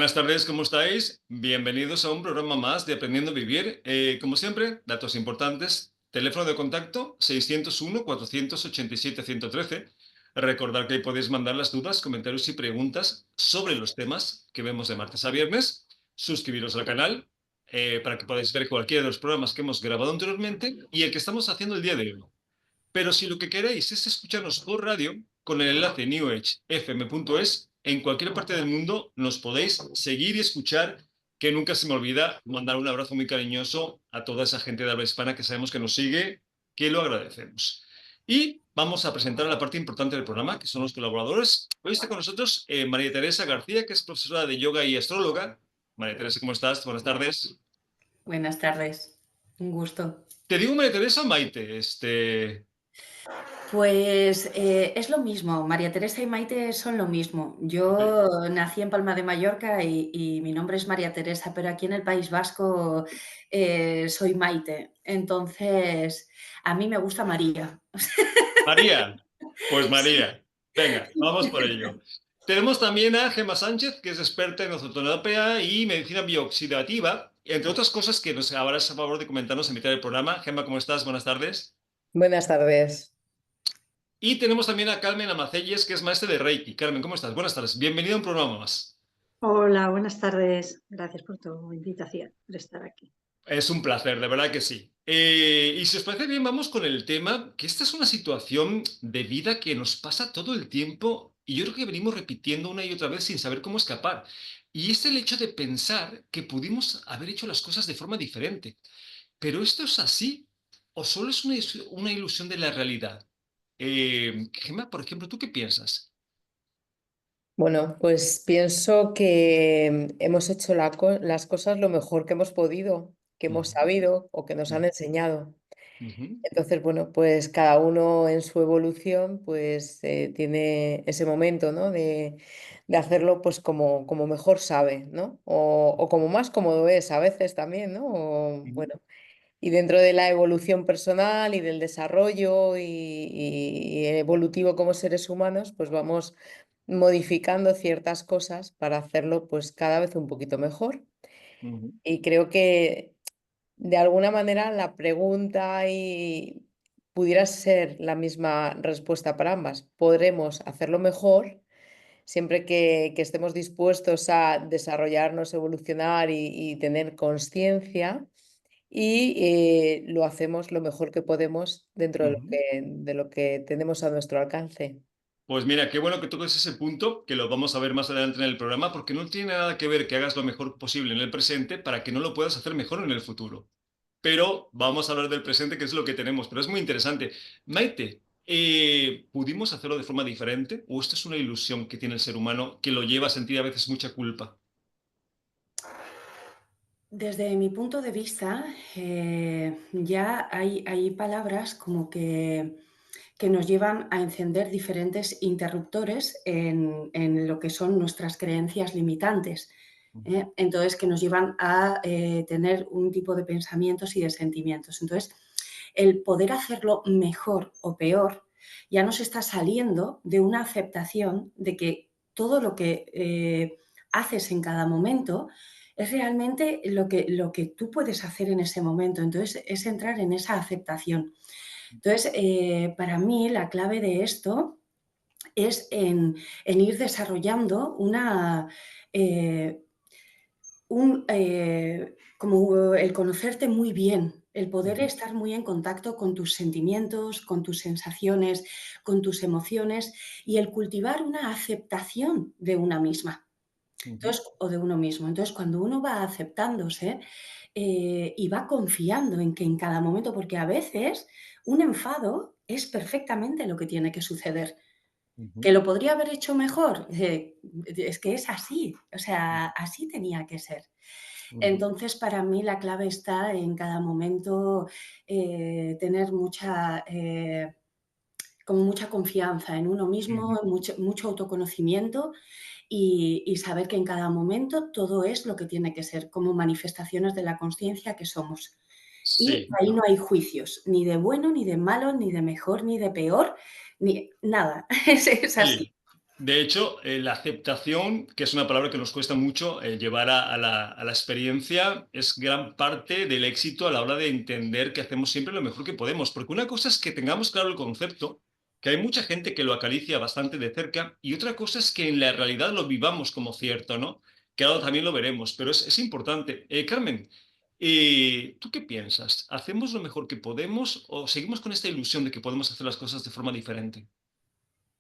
Buenas tardes, ¿cómo estáis? Bienvenidos a un programa más de Aprendiendo a Vivir. Como siempre, datos importantes. Teléfono de contacto 601-487-113. Recordad que ahí podéis mandar las dudas, comentarios y preguntas sobre los temas que vemos de martes a viernes. Suscribiros al canal para que podáis ver cualquiera de los programas que hemos grabado anteriormente y el que estamos haciendo el día de hoy. Pero si lo que queréis es escucharnos por radio, con el enlace newagefm.es, en cualquier parte del mundo nos podéis seguir y escuchar, que nunca se me olvida mandar un abrazo muy cariñoso a toda esa gente de habla hispana que sabemos que nos sigue, que lo agradecemos. Y vamos a presentar a la parte importante del programa, que son los colaboradores. Hoy está con nosotros María Teresa García, que es profesora de yoga y astróloga. María Teresa, ¿cómo estás? Buenas tardes. Buenas tardes, un gusto. Te digo María Teresa o Maite. Pues es lo mismo, María Teresa y Maite son lo mismo. Yo nací en Palma de Mallorca y mi nombre es María Teresa, pero aquí en el País Vasco soy Maite. Entonces, a mí me gusta María. María, pues Sí. María, venga, vamos por ello. Tenemos también a Gemma Sánchez, que es experta en ozonoterapia y medicina bioxidativa, entre otras cosas que nos harás a favor de comentarnos en mitad del programa. Gemma, ¿cómo estás? Buenas tardes. Buenas tardes. Y tenemos también a Carmen Amacelles, que es maestra de Reiki. Carmen, ¿cómo estás? Buenas tardes. Bienvenida a un programa más. Hola, buenas tardes. Gracias por tu invitación, por estar aquí. Es un placer, de verdad que sí. Y si os parece bien, vamos con el tema, que esta es una situación de vida que nos pasa todo el tiempo y yo creo que venimos repitiendo una y otra vez sin saber cómo escapar. Y es el hecho de pensar que pudimos haber hecho las cosas de forma diferente. ¿Pero esto es así o solo es una ilusión de la realidad? Gemma, por ejemplo, ¿tú qué piensas? Bueno, pues pienso que hemos hecho las cosas lo mejor que hemos podido, que hemos Ujú, sabido o que nos han enseñado. ujú, Entonces, bueno, pues cada uno en su evolución pues tiene ese momento, ¿no? de hacerlo pues como mejor sabe, ¿no? O como más cómodo es a veces también, ¿no? ujú, Bueno, y dentro de la evolución personal y del desarrollo y evolutivo como seres humanos, pues vamos modificando ciertas cosas para hacerlo pues cada vez un poquito mejor. ujú, Y creo que de alguna manera la pregunta pudiera ser la misma respuesta para ambas. Podremos hacerlo mejor siempre que estemos dispuestos a desarrollarnos, evolucionar y tener conciencia y lo hacemos lo mejor que podemos dentro ujú. de lo que tenemos a nuestro alcance. Pues mira, qué bueno que toques ese punto, que lo vamos a ver más adelante en el programa, porque no tiene nada que ver que hagas lo mejor posible en el presente para que no lo puedas hacer mejor en el futuro. Pero vamos a hablar del presente, que es lo que tenemos, pero es muy interesante. Maite, ¿pudimos hacerlo de forma diferente? ¿O esto es una ilusión que tiene el ser humano que lo lleva a sentir a veces mucha culpa? Desde mi punto de vista, ya hay palabras como que nos llevan a encender diferentes interruptores en lo que son nuestras creencias limitantes. Ujú, Entonces, que nos llevan a tener un tipo de pensamientos y de sentimientos. Entonces, el poder hacerlo mejor o peor ya nos está saliendo de una aceptación de que todo lo que haces en cada momento es realmente lo que tú puedes hacer en ese momento. Entonces, es entrar en esa aceptación. Entonces, para mí la clave de esto es en ir desarrollando eh, como el conocerte muy bien, el poder ujú, estar muy en contacto con tus sentimientos, con tus sensaciones, con tus emociones y el cultivar una aceptación de una misma. ujú, Entonces, o de uno mismo. Entonces, cuando uno va aceptándose y va confiando en que en cada momento, porque a veces un enfado es perfectamente lo que tiene que suceder. ¿Que ujú, lo podría haber hecho mejor? Es que es así, o sea, así tenía que ser. ujú, Entonces, para mí la clave está en cada momento tener como mucha confianza en uno ujú. mismo, mucho autoconocimiento y saber que en cada momento todo es lo que tiene que ser, como manifestaciones de la conciencia que somos. Y Sí. ahí no hay juicios, ni de bueno, ni de malo, ni de mejor, ni de peor, ni nada. Es así. Sí. De hecho, la aceptación, que es una palabra que nos cuesta mucho llevar a la experiencia, es gran parte del éxito a la hora de entender que hacemos siempre lo mejor que podemos. Porque una cosa es que tengamos claro el concepto, que hay mucha gente que lo acaricia bastante de cerca, y otra cosa es que en la realidad lo vivamos como cierto, ¿no? Que ahora también lo veremos, pero es importante. Carmen, ¿tú qué piensas? ¿Hacemos lo mejor que podemos o seguimos con esta ilusión de que podemos hacer las cosas de forma diferente?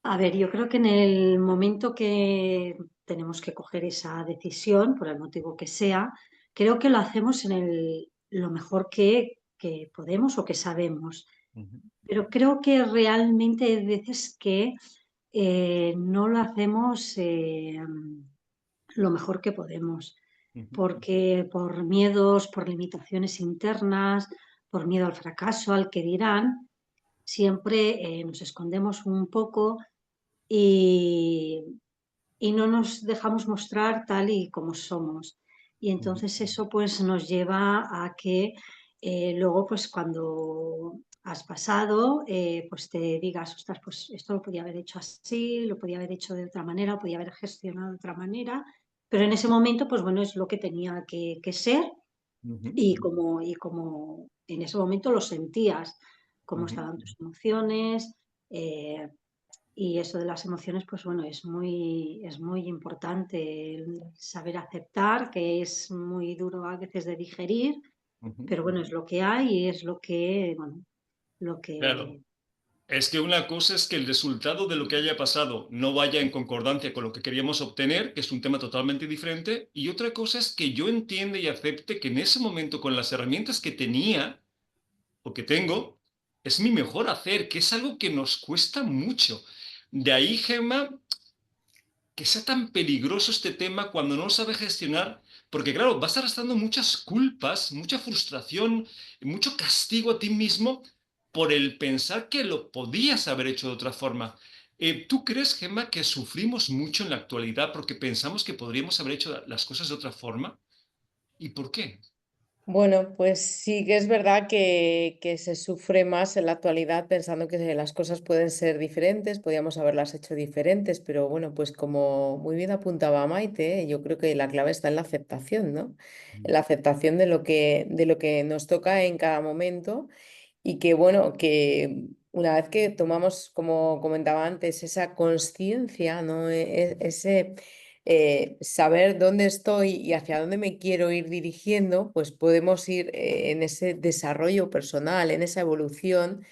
A ver, yo creo que en el momento que tenemos que coger esa decisión, por el motivo que sea, creo que lo hacemos lo mejor que podemos o que sabemos. Ujú, Pero creo que realmente hay veces que no lo hacemos lo mejor que podemos, ujú, porque por miedos, por limitaciones internas, por miedo al fracaso, al que dirán, siempre nos escondemos un poco y, y no nos dejamos mostrar tal y como somos. Y ujú, entonces eso pues nos lleva a que luego pues cuando has pasado pues te digas, ostras, pues esto lo podía haber hecho así, lo podía haber hecho de otra manera, lo podía haber gestionado de otra manera, pero en ese momento pues bueno, es lo que tenía que ser ujú, y como en ese momento lo sentías, cómo ujú. estaban tus emociones. eh, y eso de las emociones, pues bueno, es muy importante el saber aceptar, que es muy duro a veces de digerir, Ujú. pero bueno, es lo que hay y es lo que, bueno, lo Claro, que... es que una cosa es que el resultado de lo que haya pasado no vaya en concordancia con lo que queríamos obtener, que es un tema totalmente diferente, y otra cosa es que yo entienda y acepte que en ese momento, con las herramientas que tenía o que tengo, es mi mejor hacer, que es algo que nos cuesta mucho. De ahí, Gemma, que sea tan peligroso este tema cuando no lo sabe gestionar, porque claro, vas arrastrando muchas culpas, mucha frustración, mucho castigo a ti mismo por el pensar que lo podías haber hecho de otra forma. ¿Tú crees, Gemma, que sufrimos mucho en la actualidad porque pensamos que podríamos haber hecho las cosas de otra forma? ¿Y por qué? Bueno, pues sí que es verdad que se sufre más en la actualidad pensando que las cosas pueden ser diferentes, podíamos haberlas hecho diferentes, pero bueno, pues como muy bien apuntaba Maite, yo creo que la clave está en la aceptación, ¿no? En la aceptación de lo que nos toca en cada momento y que bueno, que una vez que tomamos, como comentaba antes, esa conciencia, ¿no? Ese saber dónde estoy y hacia dónde me quiero ir dirigiendo, pues podemos ir en ese desarrollo personal, en esa evolución,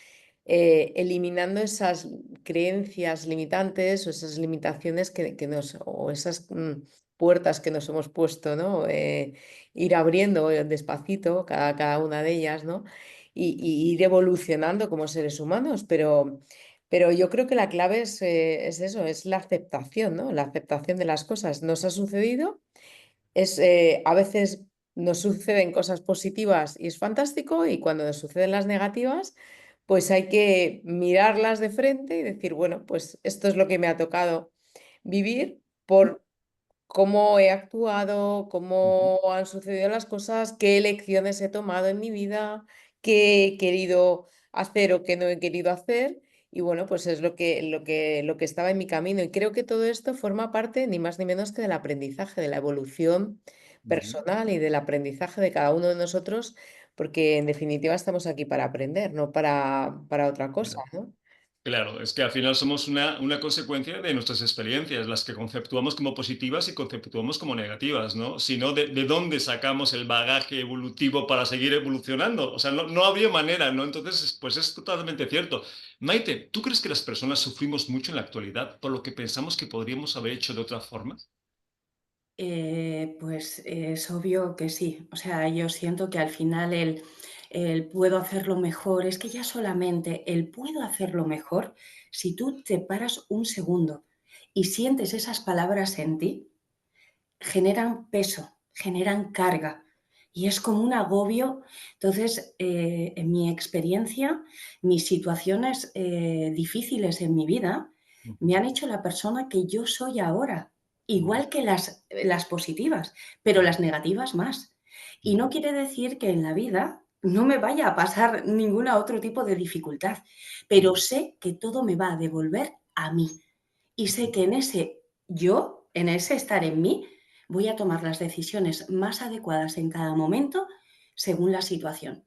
eliminando esas creencias limitantes o esas limitaciones o esas puertas que nos hemos puesto, ¿no? Ir abriendo despacito cada una de ellas, ¿no? Y ir evolucionando como seres humanos, pero yo creo que la clave es eso, es la aceptación, ¿no? La aceptación de las cosas. Nos ha sucedido, a veces nos suceden cosas positivas y es fantástico, y cuando nos suceden las negativas, pues hay que mirarlas de frente y decir, bueno, pues esto es lo que me ha tocado vivir por cómo he actuado, Ujú, cómo han sucedido las cosas, qué elecciones he tomado en mi vida, qué he querido hacer o qué no he querido hacer. Y bueno, pues es lo que estaba en mi camino. Y creo que todo esto forma parte ni más ni menos que del aprendizaje, de la evolución ujú. personal y del aprendizaje de cada uno de nosotros, porque en definitiva estamos aquí para aprender, no para otra cosa, ¿no? Claro, es que al final somos una consecuencia de nuestras experiencias, las que conceptuamos como positivas y conceptuamos como negativas, ¿no? Si no, ¿de dónde sacamos el bagaje evolutivo para seguir evolucionando? O sea, no habría manera, ¿no? Entonces, pues es totalmente cierto. Maite, ¿tú crees que las personas sufrimos mucho en la actualidad por lo que pensamos que podríamos haber hecho de otra forma? Pues es obvio que sí. O sea, yo siento que al final el puedo hacerlo mejor, es que ya solamente el puedo hacerlo mejor, si tú te paras un segundo y sientes esas palabras en ti, generan peso, generan carga y es como un agobio. Entonces, en mi experiencia, mis situaciones difíciles en mi vida me Ujú, han hecho la persona que yo soy ahora, ujú, igual que las positivas, pero las negativas más. Y ujú, no quiere decir que en la vida no me vaya a pasar ningún otro tipo de dificultad, pero ujú, sé que todo me va a devolver a mí. y sé que en ese yo, en ese estar en mí, voy a tomar las decisiones más adecuadas en cada momento según la situación.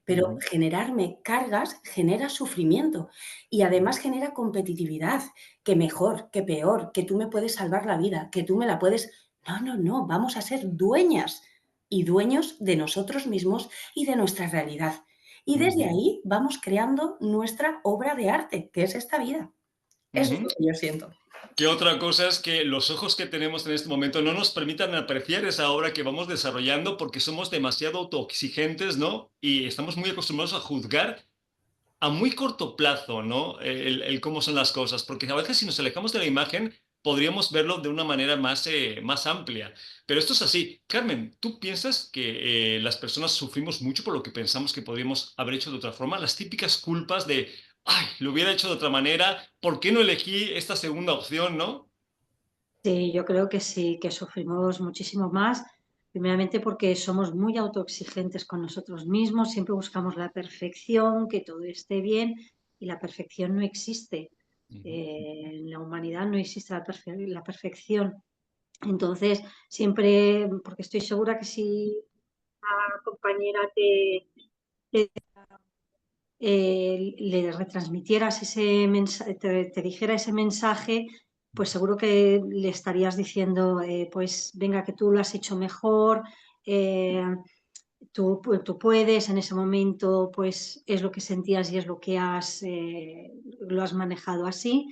Pero Ujú, generarme cargas genera sufrimiento y además genera competitividad, que mejor, que peor, que tú me puedes salvar la vida, que tú me la puedes... No, no, no, vamos a ser dueñas y dueños de nosotros mismos y de nuestra realidad. Y desde ujú, ahí vamos creando nuestra obra de arte, que es esta vida. Eso es ujú. lo que yo siento. Que otra cosa es que los ojos que tenemos en este momento no nos permitan apreciar esa obra que vamos desarrollando porque somos demasiado autoexigentes, ¿no? Y estamos muy acostumbrados a juzgar a muy corto plazo, ¿no? El cómo son las cosas, porque a veces si nos alejamos de la imagen podríamos verlo de una manera más amplia. Pero esto es así. Carmen, ¿tú piensas que las personas sufrimos mucho por lo que pensamos que podríamos haber hecho de otra forma? Las típicas culpas de, ay, lo hubiera hecho de otra manera, ¿por qué no elegí esta segunda opción, no? Sí, yo creo que sí, que sufrimos muchísimo más, primeramente porque somos muy autoexigentes con nosotros mismos, siempre buscamos la perfección, que todo esté bien, y la perfección no existe. Ujú, En la humanidad no existe la perfección. Entonces, siempre, porque estoy segura que si una compañera le retransmitieras ese mensaje, te dijera ese mensaje, pues seguro que le estarías diciendo, pues venga, que tú lo has hecho mejor, eh, tú puedes, en ese momento, pues es lo que sentías y es lo que lo has manejado así,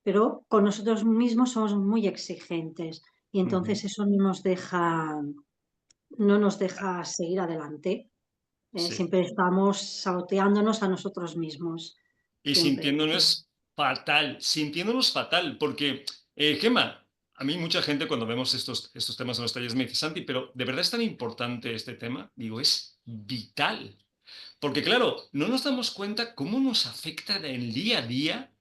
pero con nosotros mismos somos muy exigentes y ujú. entonces eso no nos deja seguir adelante. Sí. Siempre estamos saboteándonos a nosotros mismos, Y siempre. sintiéndonos fatal, porque, Gemma, a mí mucha gente cuando vemos estos temas en los talleres me dice, Santi, pero ¿de verdad es tan importante este tema? Digo, es vital. Porque claro, no nos damos cuenta cómo nos afecta en el día a día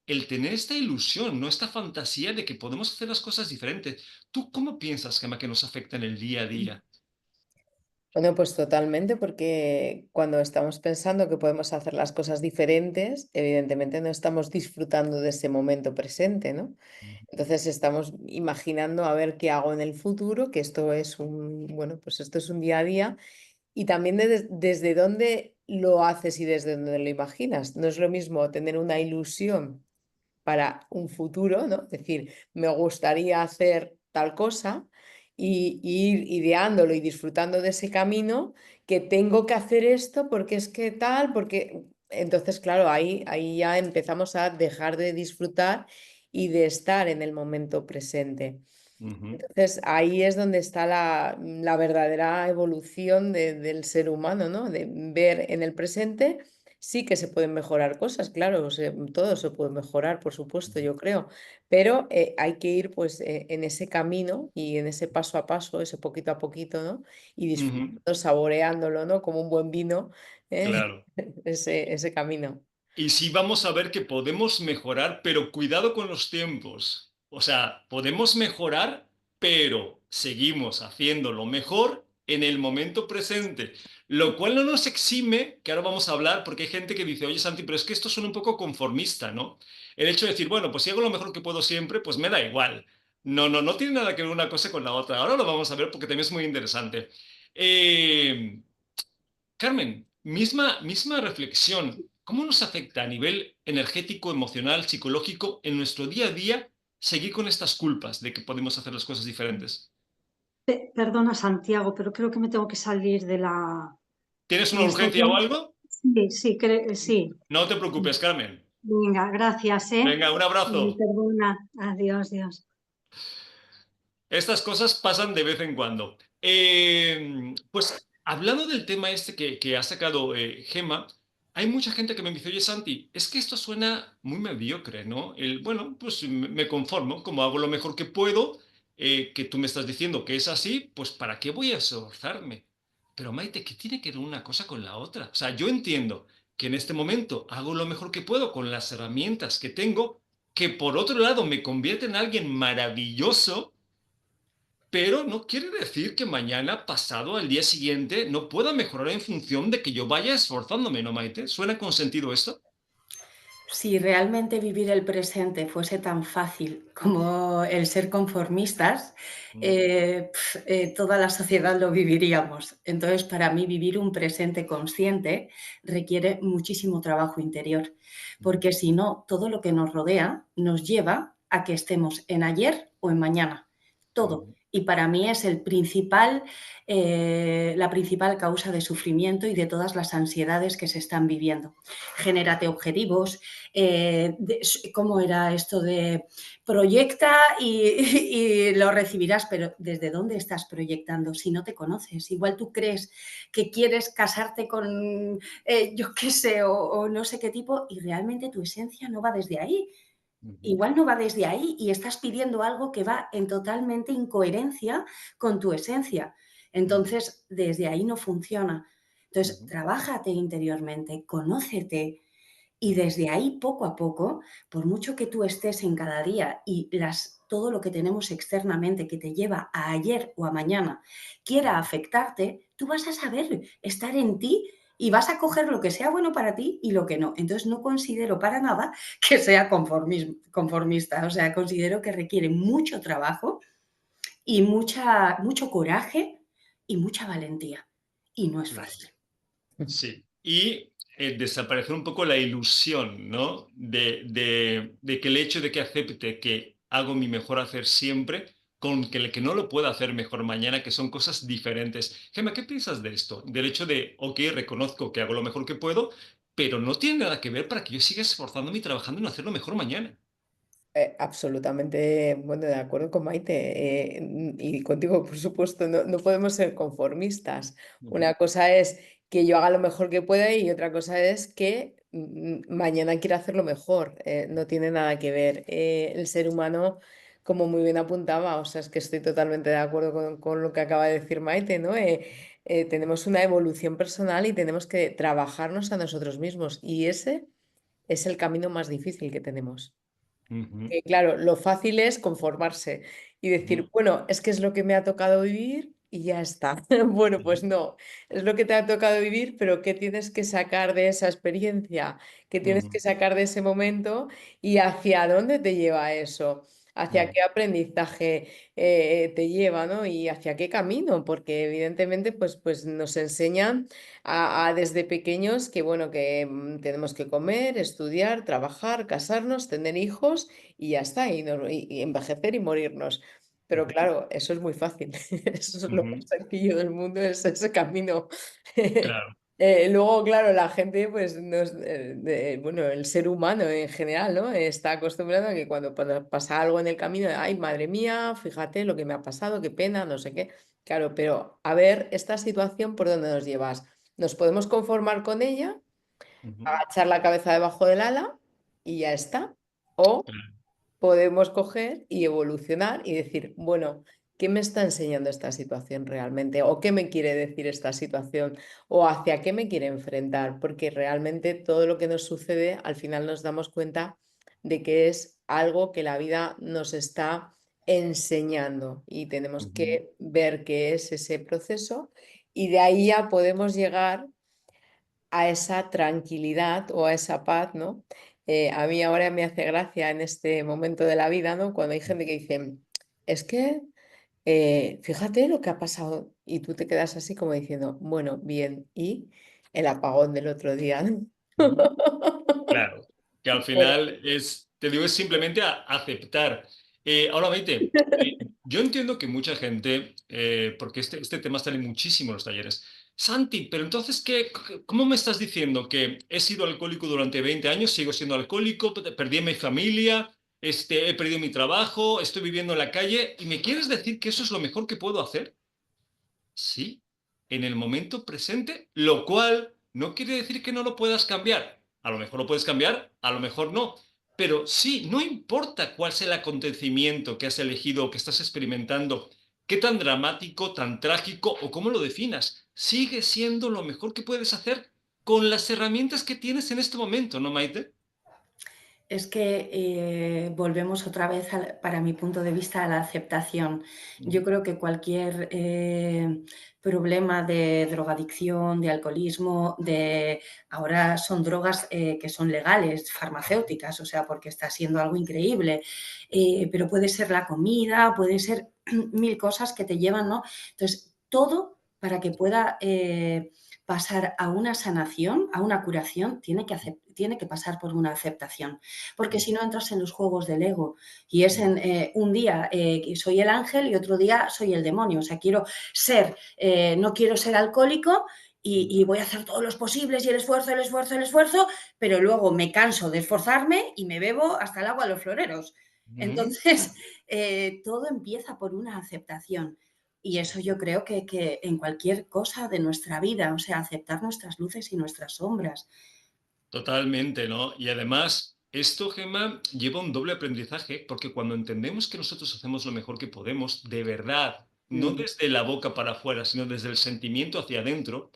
el tener esta ilusión, ¿no? Esta fantasía de que podemos hacer las cosas diferentes. ¿Tú cómo piensas, Gemma, que nos afecta en el día a día? Bueno, pues totalmente, porque cuando estamos pensando que podemos hacer las cosas diferentes, evidentemente no estamos disfrutando de ese momento presente, ¿no? Entonces estamos imaginando a ver qué hago en el futuro, que esto es bueno, pues esto es un día a día, y también desde dónde lo haces y desde dónde lo imaginas. No es lo mismo tener una ilusión para un futuro, ¿no? Es decir, me gustaría hacer tal cosa y ir ideándolo y disfrutando de ese camino, que tengo que hacer esto porque es que tal, porque entonces, claro, ahí ya empezamos a dejar de disfrutar y de estar en el momento presente. Ujú, Entonces, ahí es donde está la verdadera evolución del ser humano, ¿no? De ver en el presente, sí que se pueden mejorar cosas, claro, todo se puede mejorar, por supuesto, yo creo, pero hay que ir pues en ese camino y en ese paso a paso, ese poquito a poquito, ¿no? Y ujú, disfrutando, saboreándolo, ¿no? Como un buen vino, ¿eh? claro. Ese camino. Y sí vamos a ver que podemos mejorar, pero cuidado con los tiempos. O sea, podemos mejorar, pero seguimos haciéndolo mejor en el momento presente. Lo cual no nos exime, que ahora vamos a hablar, porque hay gente que dice, oye Santi, pero es que esto suena un poco conformista, ¿no? El hecho de decir, bueno, pues si hago lo mejor que puedo siempre, pues me da igual. No, no, no tiene nada que ver una cosa con la otra. Ahora lo vamos a ver porque también es muy interesante. Eh, Carmen, misma reflexión. ¿Cómo nos afecta a nivel energético, emocional, psicológico en nuestro día a día seguir con estas culpas de que podemos hacer las cosas diferentes? Perdona, Santiago, pero creo que me tengo que salir ¿Tienes que una me está urgencia o algo? Sí, sí, sí. No te preocupes, Carmen. Venga, gracias, ¿eh? Venga, un abrazo. Perdona. Adiós, Dios. Estas cosas pasan de vez en cuando. Pues hablando del tema este que ha sacado Gema, hay mucha gente que me dice, oye Santi, es que esto suena muy mediocre, ¿no? Bueno, pues me conformo, como hago lo mejor que puedo, que tú me estás diciendo que es así, pues ¿para qué voy a esforzarme? Pero Maite, ¿qué tiene que ver una cosa con la otra? O sea, yo entiendo que en este momento hago lo mejor que puedo con las herramientas que tengo, que por otro lado me convierte en alguien maravilloso, pero no quiere decir que mañana, pasado, al día siguiente, no pueda mejorar en función de que yo vaya esforzándome, ¿no, Maite? ¿Suena con sentido esto? Si realmente vivir el presente fuese tan fácil como el ser conformistas, toda la sociedad lo viviríamos. Entonces, para mí, vivir un presente consciente requiere muchísimo trabajo interior, porque si no, todo lo que nos rodea nos lleva a que estemos en ayer o en mañana, todo. Y para mí es la principal causa de sufrimiento y de todas las ansiedades que se están viviendo. Genérate objetivos, ¿cómo era esto de proyecta y lo recibirás? Pero ¿desde dónde estás proyectando si no te conoces? Igual tú crees que quieres casarte con, yo qué sé, o no sé qué tipo, y realmente tu esencia no va desde ahí. Igual no va desde ahí y estás pidiendo algo que va en totalmente incoherencia con tu esencia. Entonces, desde ahí no funciona. Entonces, trabájate interiormente, conócete, y desde ahí, poco a poco, por mucho que tú estés en cada día y todo lo que tenemos externamente que te lleva a ayer o a mañana quiera afectarte, tú vas a saber estar en ti y vas a coger lo que sea bueno para ti y lo que no. Entonces no considero para nada que sea conformista. O sea, considero que requiere mucho trabajo y mucho coraje y mucha valentía. Y no es Claro. fácil. Sí. Y desaparecer un poco la ilusión, ¿no? De que el hecho de que acepte que hago mi mejor hacer siempre, con que el que no lo pueda hacer mejor mañana, que son cosas diferentes. Gemma, ¿qué piensas de esto? Del hecho de, ok, reconozco que hago lo mejor que puedo, pero no tiene nada que ver para que yo siga esforzándome y trabajando en hacerlo mejor mañana. Absolutamente, bueno, de acuerdo con Maite, y contigo, por supuesto, no podemos ser conformistas. Ujú, Una cosa es que yo haga lo mejor que pueda y otra cosa es que mañana quiera hacerlo mejor. No tiene nada que ver. El ser humano, como muy bien apuntaba, o sea, es que estoy totalmente de acuerdo con lo que acaba de decir Maite, ¿no? Tenemos una evolución personal y tenemos que trabajarnos a nosotros mismos y ese es el camino más difícil que tenemos. ujú, Que claro, lo fácil es conformarse y ujú, decir, bueno, es que es lo que me ha tocado vivir y ya está. Bueno, ujú, pues no, es lo que te ha tocado vivir, pero ¿qué tienes que sacar de esa experiencia? ¿Qué tienes ujú, que sacar de ese momento y hacia dónde te lleva eso? ¿Hacia ujú, qué aprendizaje te lleva, ¿no? Y hacia qué camino, porque evidentemente pues nos enseñan desde pequeños que, bueno, que tenemos que comer, estudiar, trabajar, casarnos, tener hijos y ya está, y envejecer y morirnos. Pero ujú, claro, eso es muy fácil, eso es lo más ujú. sencillo del mundo, es ese camino. Claro. Luego, claro, la gente, pues, bueno, el ser humano en general, ¿no? Está acostumbrado a que cuando pasa algo en el camino, ay, madre mía, fíjate lo que me ha pasado, qué pena, no sé qué. Claro, pero a ver, esta situación, ¿por dónde nos llevas? ¿Nos podemos conformar con ella, Ujú, agachar la cabeza debajo del ala y ya está? O claro. podemos coger y evolucionar y decir, bueno, ¿qué me está enseñando esta situación realmente? ¿O qué me quiere decir esta situación? ¿O hacia qué me quiere enfrentar? Porque realmente todo lo que nos sucede, al final nos damos cuenta de que es algo que la vida nos está enseñando y tenemos Ujú, que ver qué es ese proceso y de ahí ya podemos llegar a esa tranquilidad o a esa paz, ¿no? A mí ahora me hace gracia en este momento de la vida, ¿no? Cuando hay gente que dice, es que, fíjate lo que ha pasado y tú te quedas así como diciendo, bueno, bien, y el apagón del otro día, ¿no? ujú. Claro, que al Bueno, final te digo, es simplemente aceptar. Ahora, Maite, yo entiendo que mucha gente, porque este tema sale muchísimo en los talleres. Santi, pero entonces, ¿cómo me estás diciendo que he sido alcohólico durante 20 años, sigo siendo alcohólico, perdí a mi familia, he perdido mi trabajo, estoy viviendo en la calle, y me quieres decir que eso es lo mejor que puedo hacer? Sí, en el momento presente, lo cual no quiere decir que no lo puedas cambiar. A lo mejor lo puedes cambiar, a lo mejor no. Pero sí, no importa cuál sea el acontecimiento que has elegido o que estás experimentando, qué tan dramático, tan trágico o cómo lo definas, sigue siendo lo mejor que puedes hacer con las herramientas que tienes en este momento, ¿no, Maite? Es que volvemos otra vez, para mi punto de vista, a la aceptación. Yo creo que cualquier problema de drogadicción, de alcoholismo, ahora son drogas que son legales, farmacéuticas, o sea, porque está siendo algo increíble, pero puede ser la comida, puede ser mil cosas que te llevan, ¿no? Entonces, todo para que pueda pasar a una sanación, a una curación, tiene que pasar por una aceptación, porque si no entras en los juegos del ego y es en un día soy el ángel y otro día soy el demonio, o sea, no quiero ser alcohólico y voy a hacer todos los posibles y el esfuerzo, el esfuerzo, el esfuerzo, pero luego me canso de esforzarme y me bebo hasta el agua a los floreros. Entonces, todo empieza por una aceptación. Y eso yo creo que en cualquier cosa de nuestra vida, o sea, aceptar nuestras luces y nuestras sombras. Totalmente, ¿no? Y además, esto, Gemma, lleva un doble aprendizaje, porque cuando entendemos que nosotros hacemos lo mejor que podemos, de verdad, no Mm. desde la boca para afuera, sino desde el sentimiento hacia adentro,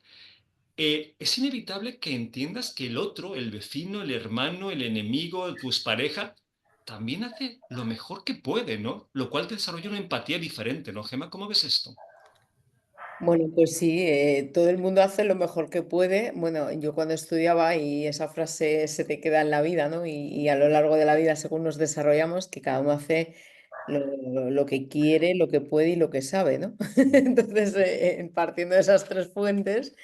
es inevitable que entiendas que el otro, el vecino, el hermano, el enemigo, tu pareja, también hace lo mejor que puede, ¿no? Lo cual te desarrolla una empatía diferente, ¿no, Gemma? ¿Cómo ves esto? Bueno, pues sí, todo el mundo hace lo mejor que puede. Bueno, yo cuando estudiaba y esa frase se te queda en la vida, ¿no? Y a lo largo de la vida, según nos desarrollamos, que cada uno hace lo que quiere, lo que puede y lo que sabe, ¿no? Entonces, partiendo de esas tres fuentes,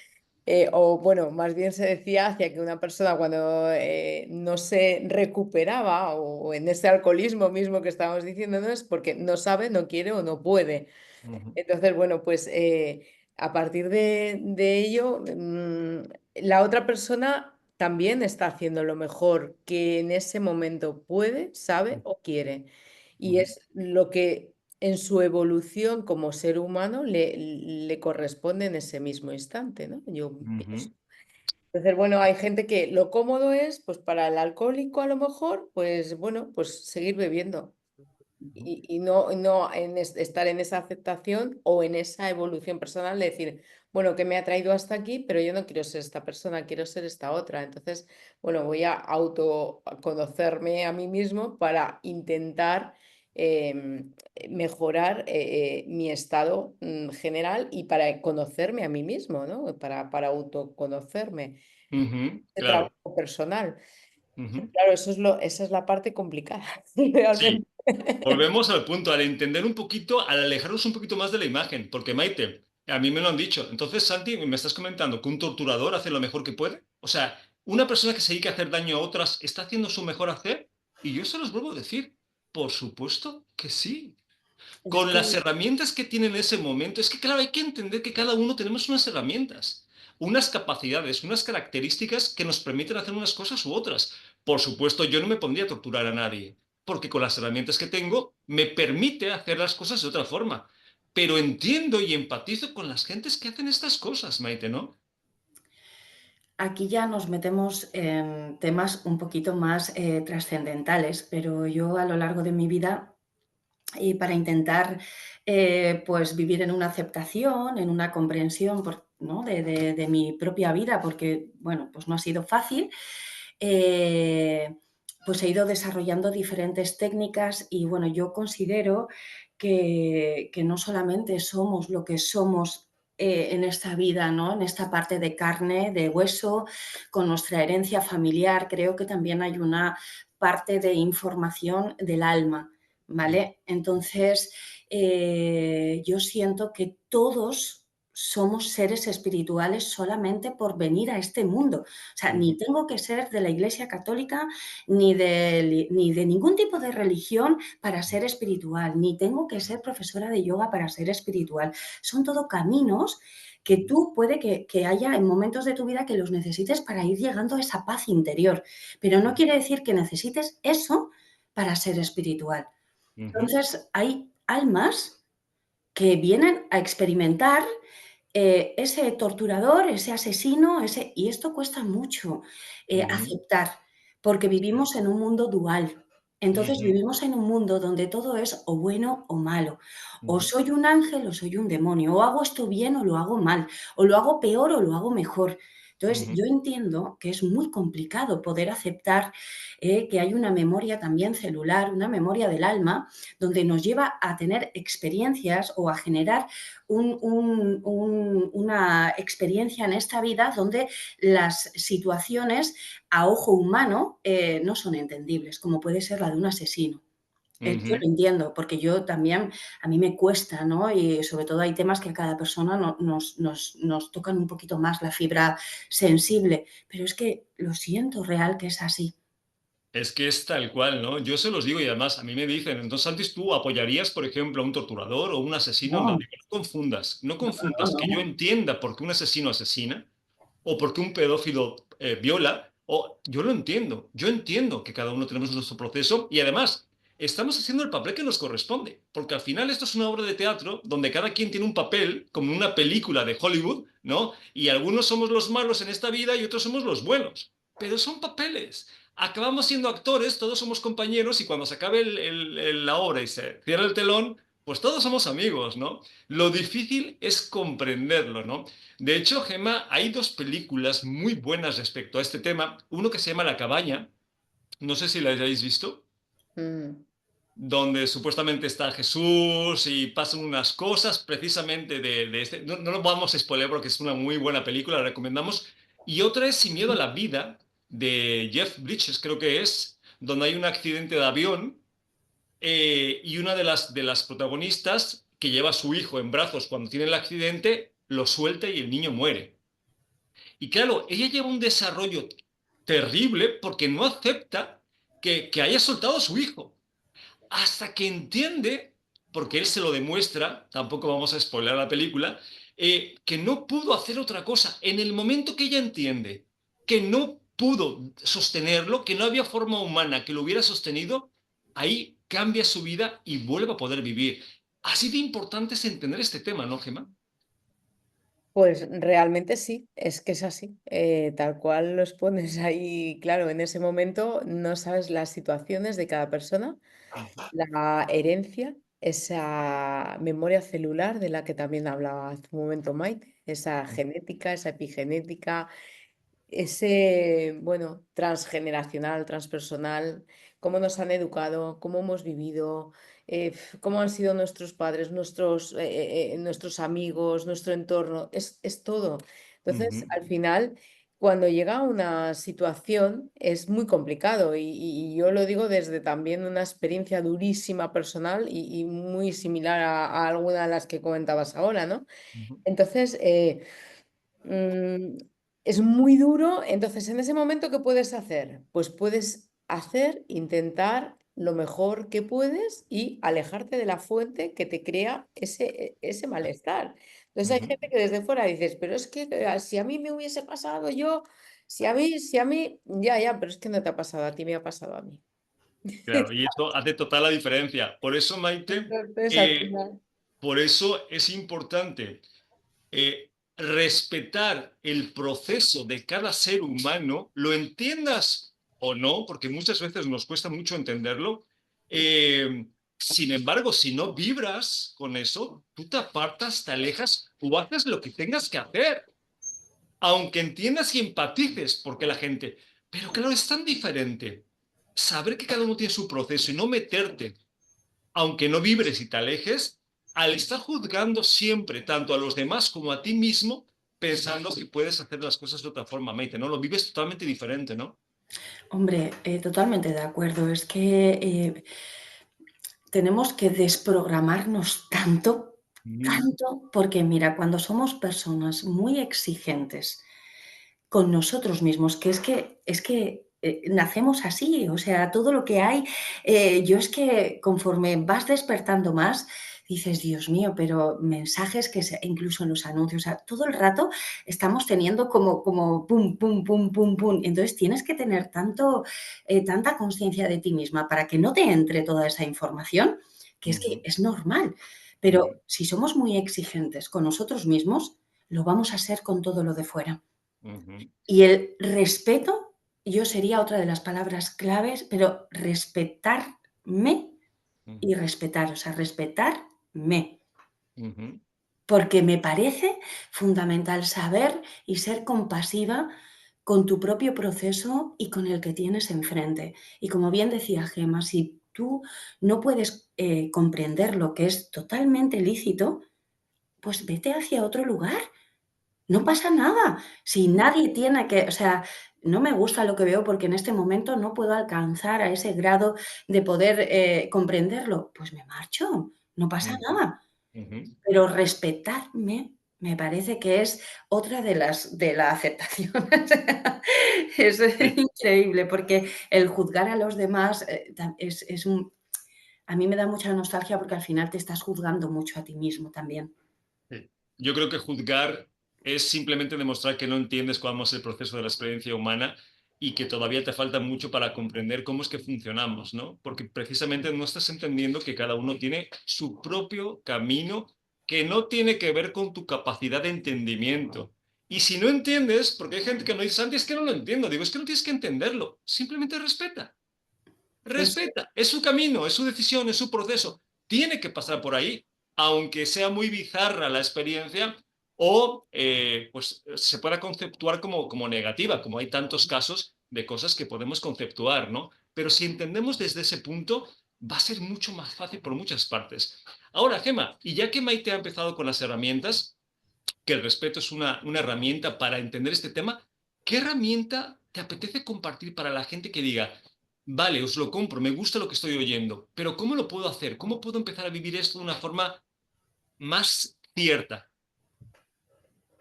o bueno, más bien se decía hacia que una persona cuando no se recuperaba o en ese alcoholismo mismo que estábamos diciendo, no es porque no sabe, no quiere o no puede. Ujú, Entonces, bueno, pues a partir de ello, la otra persona también está haciendo lo mejor que en ese momento puede, sabe o quiere. Y ujú, es lo que en su evolución como ser humano le corresponde en ese mismo instante, ¿no? Yo pienso. ujú, Entonces, bueno, hay gente que lo cómodo es, pues para el alcohólico a lo mejor, pues bueno, pues seguir bebiendo ujú, y no estar en esa aceptación o en esa evolución personal de decir, bueno, que me ha traído hasta aquí, pero yo no quiero ser esta persona, quiero ser esta otra. Entonces, bueno, voy a autoconocerme a mí mismo para intentar mejorar mi estado general y para conocerme a mí mismo, ¿no? Para autoconocerme. ujú, De claro. trabajo personal. Ujú. Claro, esa es la parte complicada, Sí. realmente. Volvemos al punto, al entender un poquito, al alejarnos un poquito más de la imagen, porque Maite, a mí me lo han dicho. Entonces, Santi, me estás comentando que un torturador hace lo mejor que puede. O sea, una persona que se dedica a hacer daño a otras está haciendo su mejor hacer. Y yo se los vuelvo a decir, por supuesto que sí. Es Con que las herramientas que tiene en ese momento, es que claro, hay que entender que cada uno tenemos unas herramientas, unas capacidades, unas características que nos permiten hacer unas cosas u otras. Por supuesto, yo no me pondría a torturar a nadie, porque con las herramientas que tengo me permite hacer las cosas de otra forma. Pero entiendo y empatizo con las gentes que hacen estas cosas, Maite, ¿no? Aquí ya nos metemos en temas un poquito más trascendentales, pero yo a lo largo de mi vida, para intentar pues vivir en una aceptación, en una comprensión ¿no? de mi propia vida, porque bueno, pues no ha sido fácil, eh, pues he ido desarrollando diferentes técnicas y bueno, yo considero que no solamente somos lo que somos en esta vida, ¿no? En esta parte de carne, de hueso, con nuestra herencia familiar, creo que también hay una parte de información del alma, ¿vale? Entonces, yo siento que todos somos seres espirituales solamente por venir a este mundo. O sea, ni Ujú, tengo que ser de la Iglesia Católica ni de ningún tipo de religión para ser espiritual, ni tengo que ser profesora de yoga para ser espiritual. Son todo caminos que tú puede que haya en momentos de tu vida que los necesites para ir llegando a esa paz interior, pero no quiere decir que necesites eso para ser espiritual. ujú, Entonces, hay almas que vienen a experimentar ese torturador, ese asesino, y esto cuesta mucho ujú, aceptar, porque sí, vivimos en un mundo dual. Entonces ujú, vivimos en un mundo donde todo es o bueno o malo. O ujú, soy un ángel o soy un demonio. O hago esto bien o lo hago mal. O lo hago peor o lo hago mejor. Entonces, Ujú, yo entiendo que es muy complicado poder aceptar que hay una memoria también celular, una memoria del alma, donde nos lleva a tener experiencias o a generar una experiencia en esta vida donde las situaciones a ojo humano no son entendibles, como puede ser la de un asesino. Yo ujú. lo entiendo, porque yo también, a mí me cuesta, ¿no? Y sobre todo hay temas que a cada persona nos tocan un poquito más la fibra sensible, pero es que lo siento real que es así. Es que es tal cual, ¿no? Yo se los digo y además a mí me dicen, entonces antes tú apoyarías, por ejemplo, a un torturador o un asesino. No, No, digo, no confundas, no no, confundas no, que yo no. entienda por qué un asesino asesina o por qué un pedófilo viola, o yo lo entiendo, yo entiendo que cada uno tenemos nuestro proceso y además estamos haciendo el papel que nos corresponde, porque al final esto es una obra de teatro donde cada quien tiene un papel, como una película de Hollywood, ¿no? Y algunos somos los malos en esta vida y otros somos los buenos, pero son papeles. Acabamos siendo actores, todos somos compañeros y cuando se acabe la obra y se cierra el telón, pues todos somos amigos, ¿no? Lo difícil es comprenderlo, ¿no? De hecho, Gemma, hay dos películas muy buenas respecto a este tema. Uno que se llama La cabaña, no sé si la hayáis visto, Mm. donde supuestamente está Jesús y pasan unas cosas precisamente de este. No, no lo vamos a spoiler porque es una muy buena película, la recomendamos. Y otra es Sin miedo a la vida, de Jeff Bridges, creo que es, donde hay un accidente de avión y una de las protagonistas que lleva a su hijo en brazos cuando tiene el accidente, lo suelta y el niño muere. Y claro, ella lleva un desarrollo terrible porque no acepta que haya soltado a su hijo. Hasta que entiende, porque él se lo demuestra, tampoco vamos a spoiler la película, que no pudo hacer otra cosa. En el momento que ella entiende que no pudo sostenerlo, que no había forma humana que lo hubiera sostenido, ahí cambia su vida y vuelve a poder vivir. Así de importante es entender este tema, ¿no, Gemma? Pues realmente sí, es que es así, tal cual los pones ahí, claro, en ese momento no sabes las situaciones de cada persona, la herencia, esa memoria celular de la que también hablaba hace un momento Maite, esa genética, esa epigenética, ese, bueno, transgeneracional, transpersonal, cómo nos han educado, cómo hemos vivido, cómo han sido nuestros padres, nuestros amigos, nuestro entorno, es todo. Entonces, Ujú, al final, cuando llega una situación, es muy complicado y yo lo digo desde también una experiencia durísima personal y muy similar a alguna de las que comentabas ahora, ¿no? ujú, Entonces, Mm, es muy duro, entonces en ese momento, ¿qué puedes hacer? Pues puedes hacer, intentar lo mejor que puedes y alejarte de la fuente que te crea ese malestar. Entonces hay ujú. gente que desde fuera dices, pero es que si a mí me hubiese pasado yo, si a mí, ya, pero es que no te ha pasado, a ti me ha pasado a mí. Claro, y eso hace total la diferencia. Por eso, Maite, Entonces al final, por eso es importante respetar el proceso de cada ser humano, lo entiendas o no, porque muchas veces nos cuesta mucho entenderlo. Sin embargo, si no vibras con eso, tú te apartas, te alejas o haces lo que tengas que hacer, aunque entiendas y empatices, porque la gente, pero claro, es tan diferente saber que cada uno tiene su proceso y no meterte aunque no vibres y te alejes, al estar juzgando siempre tanto a los demás como a ti mismo, pensando que puedes hacer las cosas de otra forma, Maite, ¿no? Lo vives totalmente diferente, ¿no? Hombre, totalmente de acuerdo. Es que tenemos que desprogramarnos tanto, Mm, tanto, porque mira, cuando somos personas muy exigentes con nosotros mismos, que nacemos así, o sea, todo lo que hay, yo es que conforme vas despertando más, dices, Dios mío, pero mensajes incluso en los anuncios, o sea, todo el rato estamos teniendo como pum, pum, pum, pum, pum. Entonces tienes que tener tanta conciencia de ti misma para que no te entre toda esa información, que ujú, es normal. ujú, Pero si somos muy exigentes con nosotros mismos, lo vamos a ser con todo lo de fuera. ujú, Y el respeto, yo sería otra de las palabras claves, pero respetarme y ujú, respetar, o sea, respetarme. ujú. porque me parece fundamental saber y ser compasiva con tu propio proceso y con el que tienes enfrente. Y como bien decía Gemma, si tú no puedes comprender lo que es totalmente lícito, pues vete hacia otro lugar. No pasa nada. Si nadie tiene que, o sea, no me gusta lo que veo porque en este momento no puedo alcanzar a ese grado de poder comprenderlo, pues me marcho, no pasa Ujú, nada. ujú. Pero respetarme me parece que es otra de las de la aceptación. O sea, es Sí. increíble porque el juzgar a los demás es un... A mí me da mucha nostalgia porque al final te estás juzgando mucho a ti mismo también. Sí. Yo creo que juzgar es simplemente demostrar que no entiendes cómo es el proceso de la experiencia humana y que todavía te falta mucho para comprender cómo es que funcionamos, ¿no? Porque precisamente no estás entendiendo que cada uno tiene su propio camino que no tiene que ver con tu capacidad de entendimiento. Y si no entiendes, porque hay gente que no dice, Santi, es que no lo entiendo, digo, es que no tienes que entenderlo, simplemente respeta. Es Respeta, es su camino, es su decisión, es su proceso. Tiene que pasar por ahí, aunque sea muy bizarra la experiencia o pues se pueda conceptuar como negativa, como hay tantos casos de cosas que podemos conceptuar, ¿no? Pero si entendemos desde ese punto, va a ser mucho más fácil por muchas partes. Ahora, Gemma, y ya que Maite ha empezado con las herramientas, que el respeto es una herramienta para entender este tema, ¿qué herramienta te apetece compartir para la gente que diga, vale, os lo compro, me gusta lo que estoy oyendo, pero ¿cómo lo puedo hacer? ¿Cómo puedo empezar a vivir esto de una forma más cierta?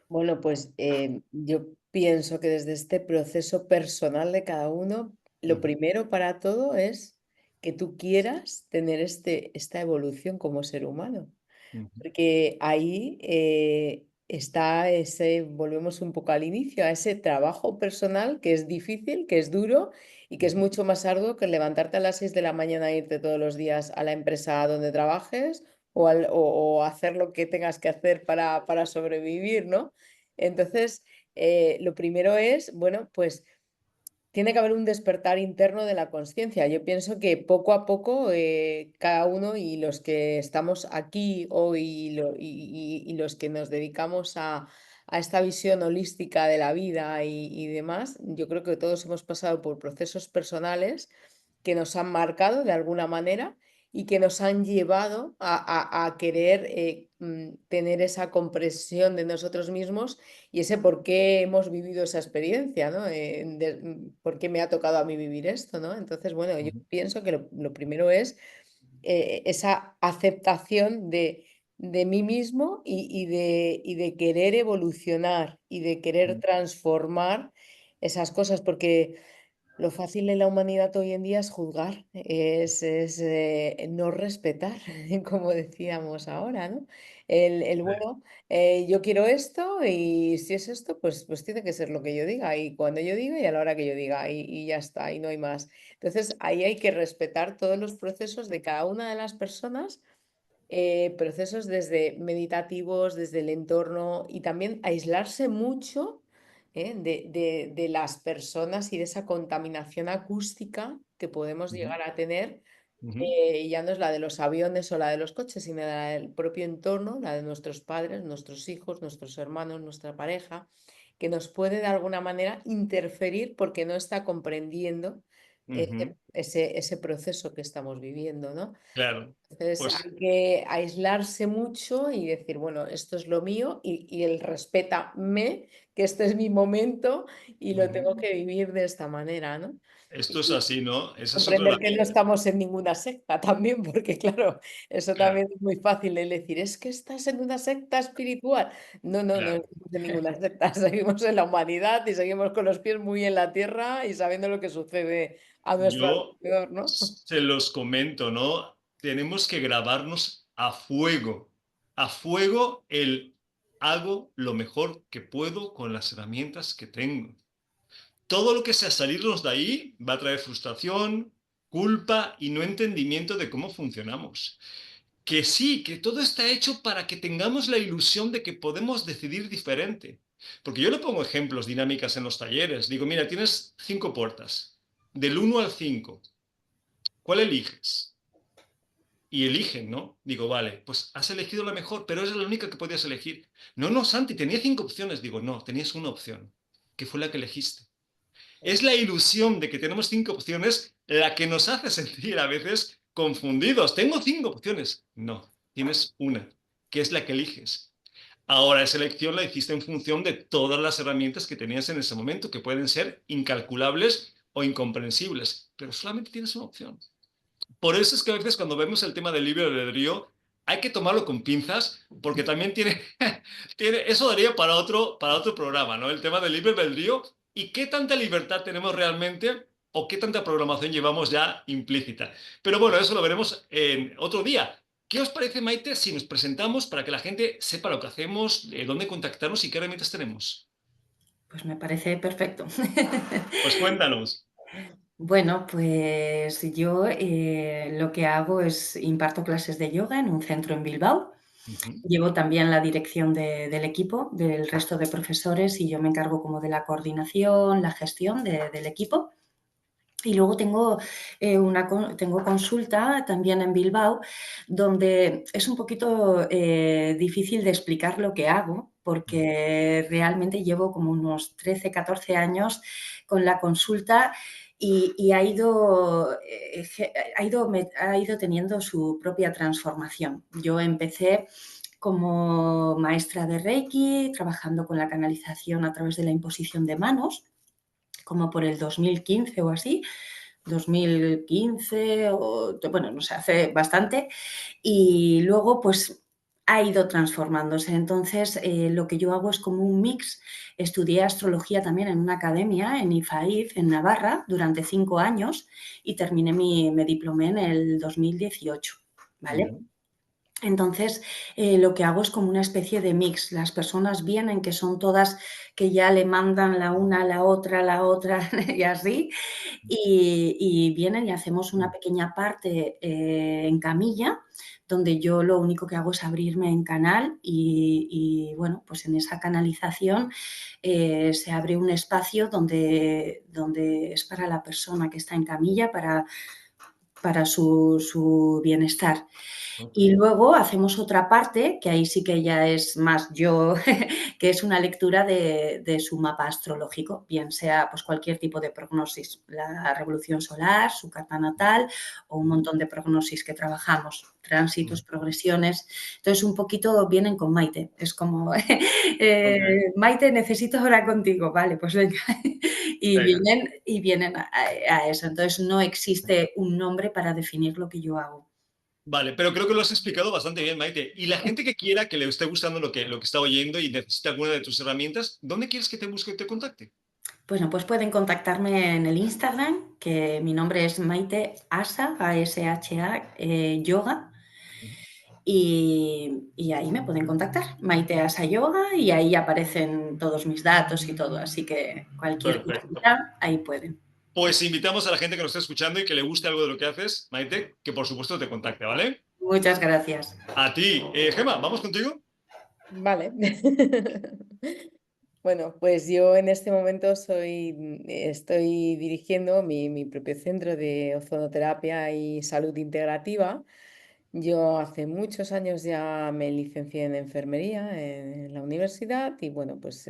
Bueno, pues yo pienso que desde este proceso personal de cada uno, lo Ujú, primero para todo es que tú quieras tener esta evolución como ser humano. ujú, Porque ahí está ese, volvemos un poco al inicio, a ese trabajo personal que es difícil, que es duro y que es ujú, mucho más arduo que levantarte a las 6 de la mañana e irte todos los días a la empresa donde trabajes o hacer lo que tengas que hacer para sobrevivir, ¿no? Entonces, lo primero es, bueno, pues tiene que haber un despertar interno de la conciencia. Yo pienso que poco a poco cada uno y los que estamos aquí hoy y los que nos dedicamos a esta visión holística de la vida y demás, yo creo que todos hemos pasado por procesos personales que nos han marcado de alguna manera y que nos han llevado a querer tener esa comprensión de nosotros mismos y ese por qué hemos vivido esa experiencia, ¿no? Por qué me ha tocado a mí vivir esto, ¿no? Entonces, bueno, yo ujú, pienso que lo primero es esa aceptación de mí mismo y de querer evolucionar y de querer ujú. transformar esas cosas, porque lo fácil en la humanidad hoy en día es juzgar, es no respetar, como decíamos ahora, ¿no? Bueno, yo quiero esto y si es esto, pues tiene que ser lo que yo diga y cuando yo diga y a la hora que yo diga y ya está, y no hay más. Entonces, ahí hay que respetar todos los procesos de cada una de las personas, procesos desde meditativos, desde el entorno y también aislarse mucho de las personas y de esa contaminación acústica que podemos Ujú, llegar a tener. ujú, Y ya no es la de los aviones o la de los coches, sino la del propio entorno, la de nuestros padres, nuestros hijos, nuestros hermanos, nuestra pareja, que nos puede de alguna manera interferir porque no está comprendiendo ujú. ese proceso que estamos viviendo, ¿no? Claro, Entonces pues hay que aislarse mucho y decir, bueno, esto es lo mío y el respétame, que este es mi momento y lo ujú. tengo que vivir de esta manera, ¿no? Esto es Y así, ¿no? Esa es otra de comprender las... que no estamos en ninguna secta también, porque claro, eso Claro, también es muy fácil de decir, es que estás en una secta espiritual. No, no, no claro. estamos en ninguna secta, seguimos en la humanidad y seguimos con los pies muy en la tierra y sabiendo lo que sucede a nuestro Yo alrededor, ¿no? se los comento, ¿no? Tenemos que grabarnos a fuego el hago lo mejor que puedo con las herramientas que tengo. Todo lo que sea salirnos de ahí va a traer frustración, culpa y no entendimiento de cómo funcionamos. Que sí, que todo está hecho para que tengamos la ilusión de que podemos decidir diferente. Porque yo le pongo ejemplos, dinámicas en los talleres. Digo, mira, tienes 5 puertas, del 1 al 5. ¿Cuál eliges? y eligen, ¿no? Digo, vale, pues has elegido la mejor, pero es la única que podías elegir. No, no, Santi, tenía 5 opciones. Digo, no, tenías una opción, que fue la que elegiste. Es la ilusión de que tenemos 5 opciones la que nos hace sentir a veces confundidos. Tengo 5 opciones. No, tienes una, que es la que eliges. Ahora, esa elección la hiciste en función de todas las herramientas que tenías en ese momento, que pueden ser incalculables o incomprensibles, pero solamente tienes una opción. Por eso es que a veces cuando vemos el tema del libre albedrío, hay que tomarlo con pinzas, porque también eso daría para otro programa, ¿no? El tema del libre albedrío y qué tanta libertad tenemos realmente o qué tanta programación llevamos ya implícita. Pero bueno, eso lo veremos en otro día. ¿Qué os parece, Maite, si nos presentamos para que la gente sepa lo que hacemos, dónde contactarnos y qué herramientas tenemos? Pues me parece perfecto. Pues cuéntanos. Bueno, pues yo lo que hago es imparto clases de yoga en un centro en Bilbao. Ujú. Llevo también la dirección del equipo, del resto de profesores, y yo me encargo como de la coordinación, la gestión del equipo. Y luego tengo consulta también en Bilbao, donde es un poquito difícil de explicar lo que hago, porque realmente llevo como unos 13, 14 años con la consulta y ha ido teniendo su propia transformación. Yo empecé como maestra de Reiki, trabajando con la canalización a través de la imposición de manos, como por el 2015 o así, 2015 o bueno, no sé, hace bastante. Y luego, pues, ha ido transformándose. Entonces, lo que yo hago es como un mix. Estudié astrología también en una academia, en IFAIF, en Navarra, durante 5 años y me diplomé en el 2018, ¿vale? Ujú. Entonces, lo que hago es como una especie de mix. Las personas vienen, que son todas que ya le mandan la una a la otra y así, y vienen y hacemos una pequeña parte en camilla, donde yo lo único que hago es abrirme en canal y bueno, pues en esa canalización se abre un espacio donde es para la persona que está en camilla, para su bienestar. Ok. Y luego hacemos otra parte, que ahí sí que ya es más yo, que es una lectura de su mapa astrológico, bien sea pues cualquier tipo de prognosis, la revolución solar, su carta natal o un montón de prognosis que trabajamos, tránsitos, progresiones. Entonces un poquito vienen con Maite, es como, Ok. Maite, necesito ahora contigo, vale, pues venga. Venga. Y vienen a eso. Entonces no existe un nombre para definir lo que yo hago. Vale, pero creo que lo has explicado bastante bien, Maite. Y la gente que quiera, que le esté gustando lo que está oyendo y necesita alguna de tus herramientas, ¿dónde quieres que te busque y te contacte? Bueno, pues pueden contactarme en el Instagram, que mi nombre es Maite Asha, A-S-H-A, yoga, y ahí me pueden contactar, Maite Asha Yoga, y ahí aparecen todos mis datos y todo, así que cualquier Perfecto. cosita, ahí pueden. Pues invitamos a la gente que nos esté escuchando y que le guste algo de lo que haces, Maite, que por supuesto te contacte, ¿vale? Muchas gracias. A ti. Gemma, ¿vamos contigo? Vale. Bueno, pues yo en este momento estoy dirigiendo mi propio centro de ozonoterapia y salud integrativa. Yo hace muchos años ya me licencié en enfermería en la universidad y bueno, pues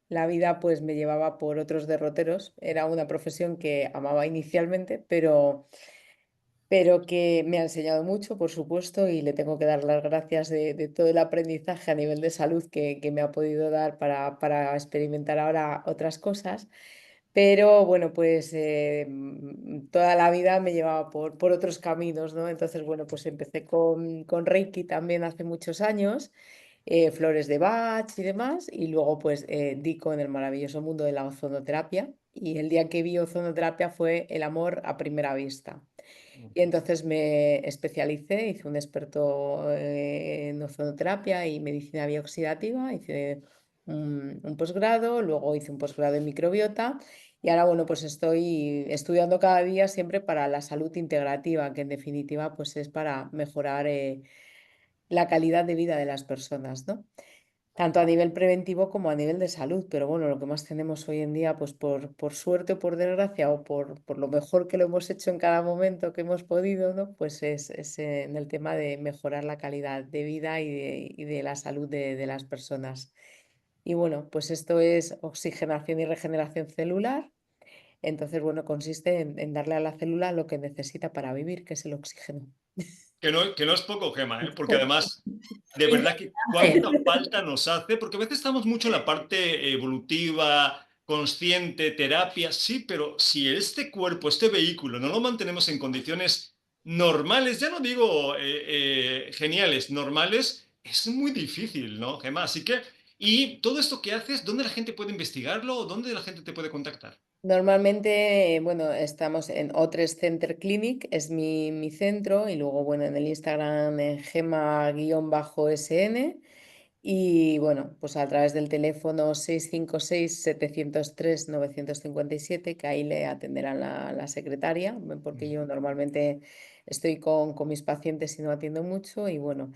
la vida pues me llevaba por otros derroteros. Era una profesión que amaba inicialmente, pero que me ha enseñado mucho, por supuesto, y le tengo que dar las gracias de todo el aprendizaje a nivel de salud que me ha podido dar para experimentar ahora otras cosas. Pero bueno, pues toda la vida me llevaba por otros caminos, ¿no? Entonces, bueno, pues empecé con Reiki también hace muchos años, flores de Bach y demás, y luego pues di con el maravilloso mundo de la ozonoterapia. Y el día que vi ozonoterapia fue el amor a primera vista. Y entonces me especialicé, hice un experto en ozonoterapia y medicina bioxidativa, hice un posgrado, luego hice un posgrado en microbiota y ahora, bueno, pues estoy estudiando cada día siempre para la salud integrativa, que en definitiva pues es para mejorar la calidad de vida de las personas, ¿no? tanto a nivel preventivo como a nivel de salud, pero bueno, lo que más tenemos hoy en día, pues por suerte o por desgracia o por lo mejor que lo hemos hecho en cada momento que hemos podido, ¿no? Pues es en el tema de mejorar la calidad de vida y de la salud de las personas. Y bueno, pues esto es oxigenación y regeneración celular. Entonces, bueno, consiste en darle a la célula lo que necesita para vivir, que es el oxígeno. Que no es poco, Gema, ¿eh? Porque además, de verdad que Interesante. cuánta falta nos hace, porque a veces estamos mucho en la parte evolutiva, consciente, terapia, sí, pero si este cuerpo, este vehículo, no lo mantenemos en condiciones normales, ya no digo geniales, normales, es muy difícil, ¿no, Gema? Así que, y todo esto que haces, ¿dónde la gente puede investigarlo o dónde la gente te puede contactar? Normalmente, bueno, estamos en O3 Center Clinic, es mi centro, y luego, bueno, en el Instagram en gema_sn. Y bueno, pues a través del teléfono 656-703-957, que ahí le atenderán la secretaria, porque yo normalmente estoy con mis pacientes y no atiendo mucho. Y bueno,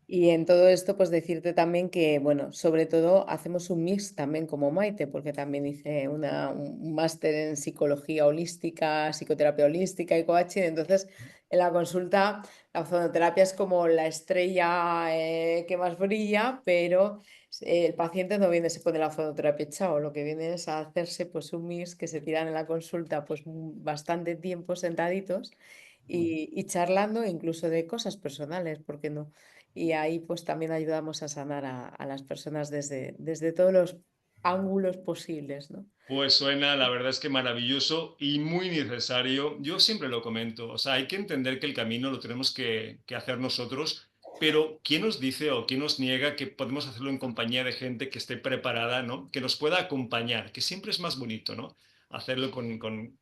y en todo esto, pues decirte también que, bueno, sobre todo hacemos un mix también como Maite, porque también hice un máster en psicología holística, psicoterapia holística y coaching. Entonces, en la consulta, la ozonoterapia es como la estrella que más brilla, pero el paciente no viene, se pone la ozonoterapia echado, lo que viene es a hacerse pues un mix que se tiran en la consulta pues bastante tiempo sentaditos y charlando incluso de cosas personales, ¿por qué no? Y ahí pues también ayudamos a sanar a las personas desde todos los ángulos posibles, ¿no? Pues suena, la verdad es que maravilloso y muy necesario. Yo siempre lo comento, o sea, hay que entender que el camino lo tenemos que hacer nosotros, pero ¿quién nos dice o quién nos niega que podemos hacerlo en compañía de gente que esté preparada, ¿no? Que nos pueda acompañar, que siempre es más bonito, ¿no? Hacerlo con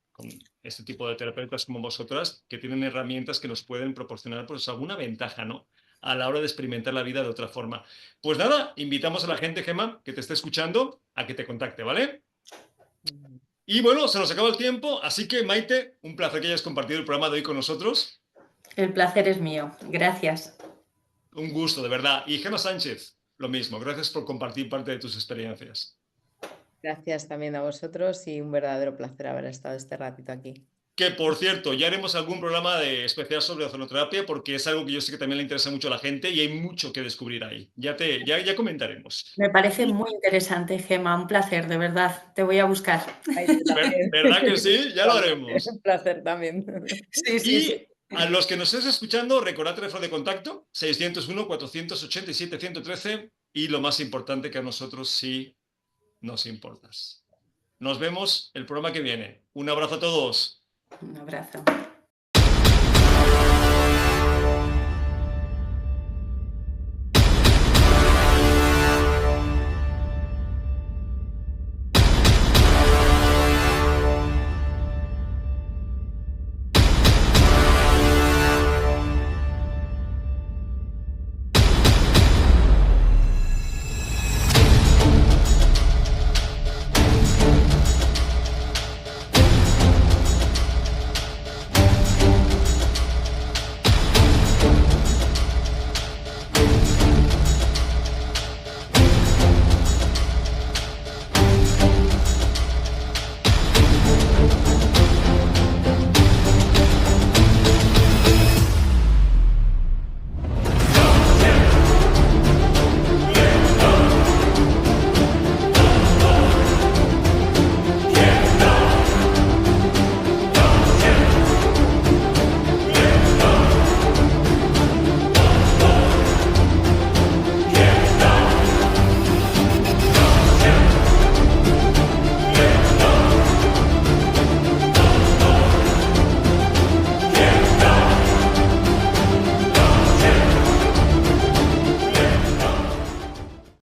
este tipo de terapeutas como vosotras, que tienen herramientas que nos pueden proporcionar pues alguna ventaja, ¿no? A la hora de experimentar la vida de otra forma. Pues nada, invitamos a la gente, Gemma, que te esté escuchando, a que te contacte, ¿vale? Y bueno, se nos acaba el tiempo, así que Maite, un placer que hayas compartido el programa de hoy con nosotros. El placer es mío. Gracias. Un gusto, de verdad. Y Gemma Sánchez, lo mismo. Gracias por compartir parte de tus experiencias. Gracias también a vosotros y un verdadero placer haber estado este ratito aquí. Que, por cierto, ya haremos algún programa especial sobre ozonoterapia porque es algo que yo sé que también le interesa mucho a la gente y hay mucho que descubrir ahí. Ya comentaremos. Me parece Y, muy interesante, Gema. Un placer, de verdad. Te voy a buscar. Maite también. ¿verdad que sí? Ya lo Vale, haremos. un placer también. Sí, sí, sí. Y a los que nos estés escuchando, recordad teléfono de contacto 601-487-113 y lo más importante que a nosotros sí nos importas. Nos vemos el programa que viene. Un abrazo a todos. Un abrazo.